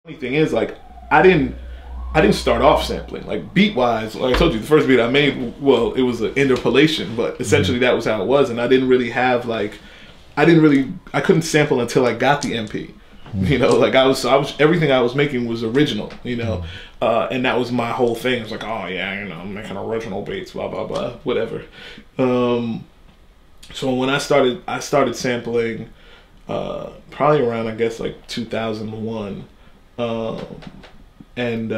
Funny thing is, like, I didn't start off sampling. Like, beat wise, like I told you, the first beat I made, well, it was an interpolation, but essentially that was how it was. And I didn't really have like, I couldn't sample until I got the MP. You know, like I was everything I was making was original, you know, and that was my whole thing. It's like, oh yeah, you know, I'm making original beats, blah blah blah, whatever. So when I started sampling, probably around, I guess, like 2001, and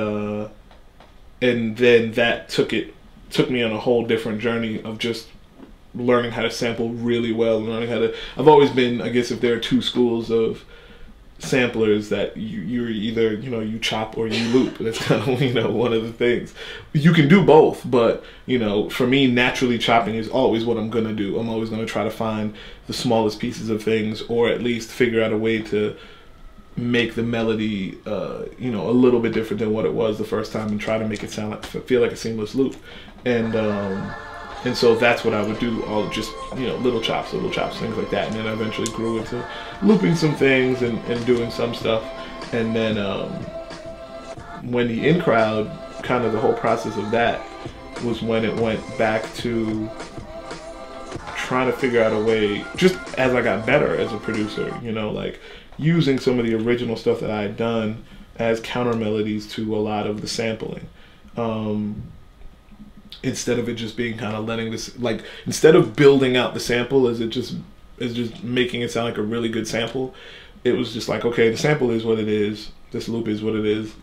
then that took me on a whole different journey of just learning how to sample really well, learning how to. I've always been, I guess, if there are two schools of samplers, that you're either, you know, you chop or you loop. That's kind of, you know, one of the things. You can do both, but, you know, for me, naturally chopping is always what I'm gonna do. I'm always gonna try to find the smallest pieces of things, or at least figure out a way to make the melody, you know, a little bit different than what it was the first time, and try to make it sound like, feel like a seamless loop. And so that's what I would do, all just, you know, little chops, things like that. And then I eventually grew into looping some things and doing some stuff. And then when the in crowd, kind of the whole process of that was when it went back to trying to figure out a way, just as I got better as a producer, you know, like using some of the original stuff that I had done as counter melodies to a lot of the sampling. Instead of it just being kind of letting this, like, instead of building out the sample as just making it sound like a really good sample, it was just like, okay, the sample is what it is, this loop is what it is,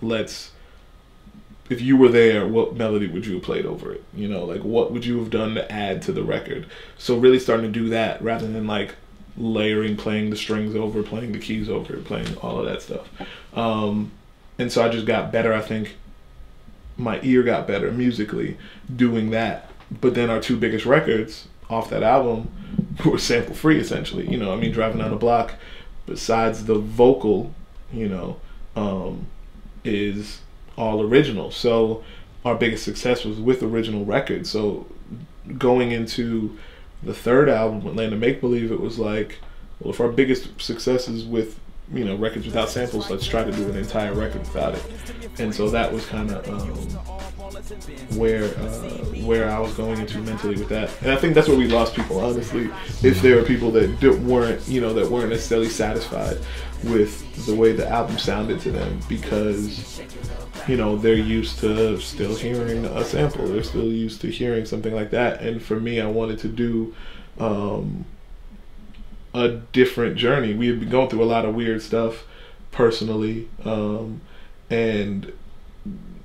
if you were there, what melody would you have played over it? You know, like, what would you have done to add to the record? So really starting to do that rather than like layering, playing the strings over, playing the keys over, playing all of that stuff. And so I just got better, I think. My ear got better musically doing that. But then our two biggest records off that album were sample free, essentially. You know, I mean, Driving Down the Block, besides the vocal, you know, is all original. So our biggest success was with original records. So going into the third album with Land of Make Believe, it was like, well, if our biggest success is with, you know, records without samples, let's try to do an entire record without it. And so that was kind of where I was going into mentally with that. And I think that's where we lost people, honestly. If there were people that weren't, you know, that weren't necessarily satisfied with the way the album sounded to them, because, you know, they're used to still hearing a sample, they're still used to hearing something like that. And for me, I wanted to do a different journey. We had been going through a lot of weird stuff personally, and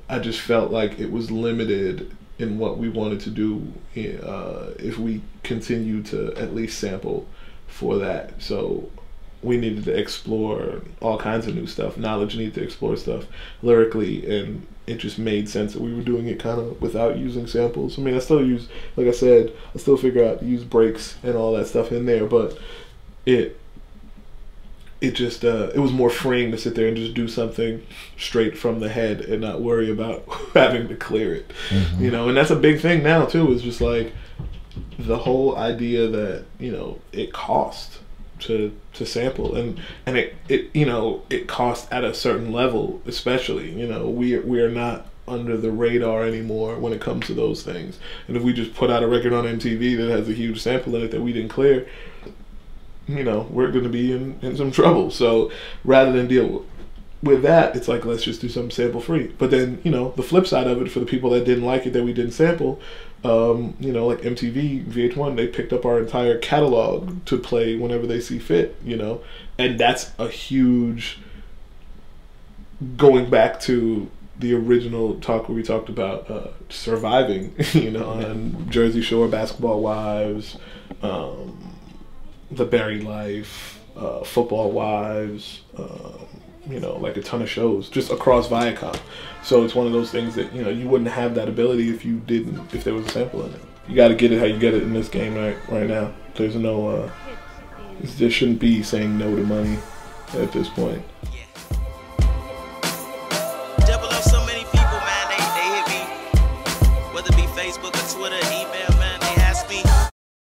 I just felt like it was limited in what we wanted to do if we continued to at least sample for that. So we needed to explore all kinds of new stuff. Knowledge needed to explore stuff lyrically, and it just made sense that we were doing it kind of without using samples. I mean, I still use, like I said, I still figure out to use breaks and all that stuff in there, but it just it was more freeing to sit there and just do something straight from the head and not worry about having to clear it. You know, and that's a big thing now too, is just like the whole idea that, you know, it costs to sample, and it you know, it costs at a certain level, especially, you know, we are not under the radar anymore when it comes to those things. And if we just put out a record on MTV that has a huge sample in it that we didn't clear, you know, we're going to be in some trouble. So rather than deal with that, it's like, let's just do something sample free. But then, you know, the flip side of it, for the people that didn't like it that we didn't sample, you know, like MTV, VH1, they picked up our entire catalog to play whenever they see fit, you know. And that's a huge, going back to the original talk where we talked about surviving, you know, on Jersey Shore, Basketball Wives, The Berry Life, Football Wives, you know, like a ton of shows just across Viacom. So it's one of those things that, you know, you wouldn't have that ability if there was a sample in it. You got to get it how you get it in this game right now. There's no, there shouldn't be saying no to money at this point. So many people, man, they hit me, whether it be Facebook or Twitter, email.